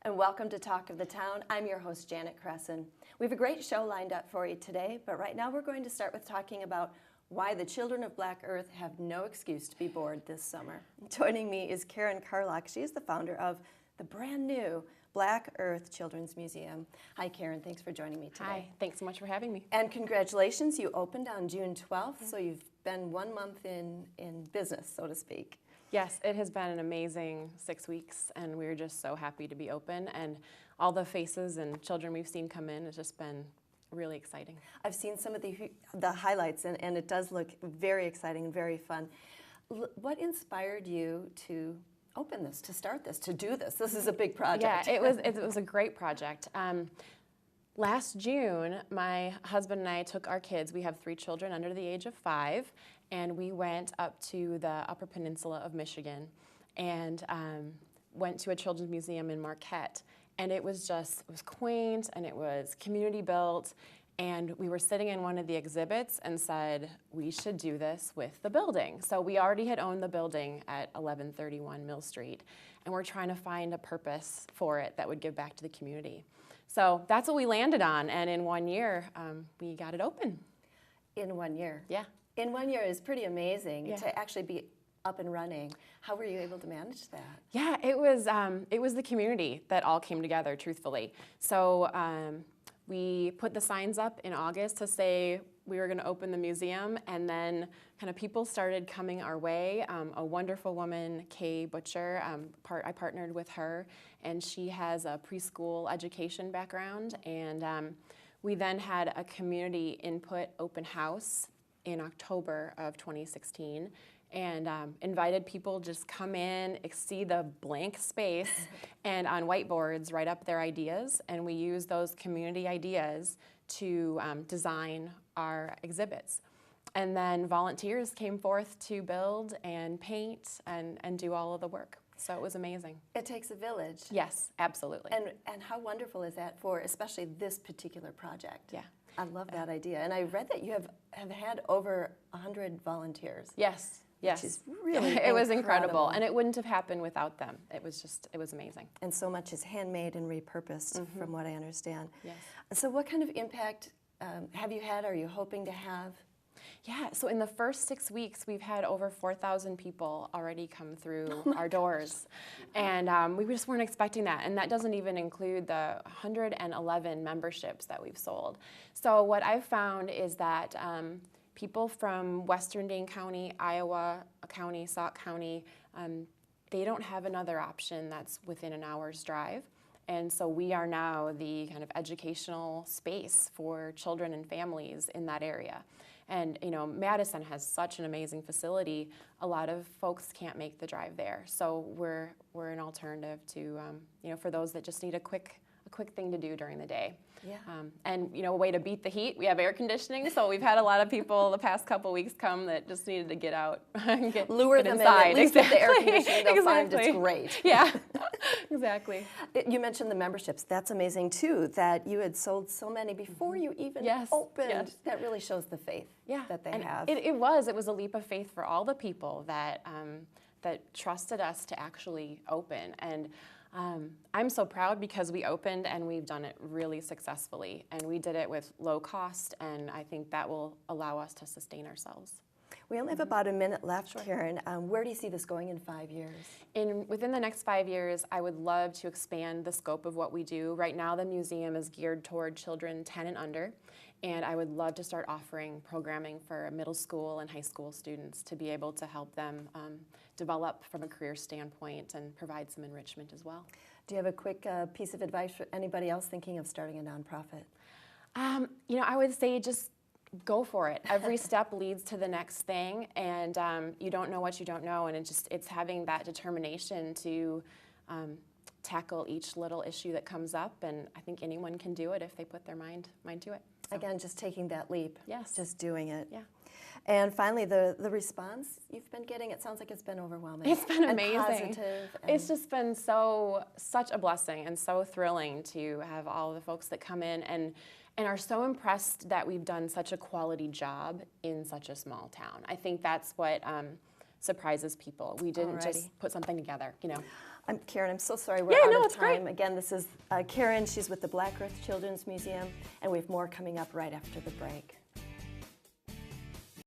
and welcome to Talk of the Town. I'm your host, Janet Cresson. We have a great show lined up for you today, but right now we're going to start with talking about why the children of Black Earth have no excuse to be bored this summer. Joining me is Karen Carlock. She is the founder of the brand new Black Earth Children's Museum. Hi, Karen. Thanks for joining me today. Hi. Thanks so much for having me. And congratulations. You opened on June 12th, so you've been 1 month in business, so to speak. Yes, it has been an amazing 6 weeks, and we're just so happy to be open. And all the faces and children we've seen come in has just been really exciting. I've seen some of the highlights, and it does look very exciting and very fun. What inspired you to open this, to start this, to do this? This is a big project. Yeah, it was a great project. Last June, my husband and I took our kids. We have 3 children under the age of 5, and we went up to the Upper Peninsula of Michigan and went to a children's museum in Marquette. And it was quaint, and it was community built, and we were sitting in one of the exhibits and said, we should do this with the building. So we already had owned the building at 1131 Mill Street, and we're trying to find a purpose for it that would give back to the community. So that's what we landed on, and in 1 year, we got it open. In 1 year? Yeah. In 1 year is pretty amazing to actually be up and running. How were you able to manage that? Yeah, it was the community that all came together, truthfully. So we put the signs up in August to say we were going to open the museum, and then kind of people started coming our way. A wonderful woman, Kay Butcher, I partnered with her, and she has a preschool education background, and we then had a community input open house in October of 2016, and invited people just come in, see the blank space, and on whiteboards write up their ideas, and we use those community ideas to design our exhibits. And then volunteers came forth to build and paint and do all of the work. So it was amazing. It takes a village. Yes, absolutely. And how wonderful is that for especially this particular project? Yeah. I love that idea. And I read that you have had over 100 volunteers. Yes. Yes. Which is really it was incredible. And it wouldn't have happened without them. It was amazing. And so much is handmade and repurposed, from what I understand. Yes. So what kind of impact have you had, are you hoping to have? Yeah, so in the first 6 weeks, we've had over 4,000 people already come through our doors. And we just weren't expecting that. And that doesn't even include the 111 memberships that we've sold. So what I've found is that people from Western Dane County, Iowa County, Sauk County, they don't have another option that's within an hour's drive. And so we are now the kind of educational space for children and families in that area. And you know, Madison has such an amazing facility. A lot of folks can't make the drive there. So we're an alternative to you know, for those that just need a quick thing to do during the day. Yeah. And you know, a way to beat the heat, we have air conditioning, so we've had a lot of people the past couple weeks come that just needed to get out and lure them inside. In, at least with the air conditioning, they'll find it's great. Yeah, exactly. You mentioned the memberships. That's amazing too, that you had sold so many before you even opened. Yes. That really shows the faith that they have. It was a leap of faith for all the people that that trusted us to actually open. And I'm so proud because we opened and we've done it really successfully, and we did it with low cost, and I think that will allow us to sustain ourselves. We only have about a minute left, Karen. Where do you see this going in 5 years? Within the next 5 years, I would love to expand the scope of what we do. Right now, the museum is geared toward children 10 and under, and I would love to start offering programming for middle school and high school students to be able to help them develop from a career standpoint and provide some enrichment as well. Do you have a quick piece of advice for anybody else thinking of starting a nonprofit? You know, I would say just go for it. Every step leads to the next thing, and you don't know what you don't know, and it's having that determination to tackle each little issue that comes up, and I think anyone can do it if they put their mind to it. So. Again, just taking that leap. Yes. Just doing it. Yeah. And finally, the response you've been getting, it sounds like it's been overwhelming. It's been amazing. And positive. It's just been such a blessing and so thrilling to have all the folks that come in and are so impressed that we've done such a quality job in such a small town. I think that's what surprises people. We didn't Alrighty. just put something together, you know. Karen, I'm so sorry we're Yeah, out no, of it's great. time. Again, this is Karen. She's with the Black Earth Children's Museum, and we have more coming up right after the break.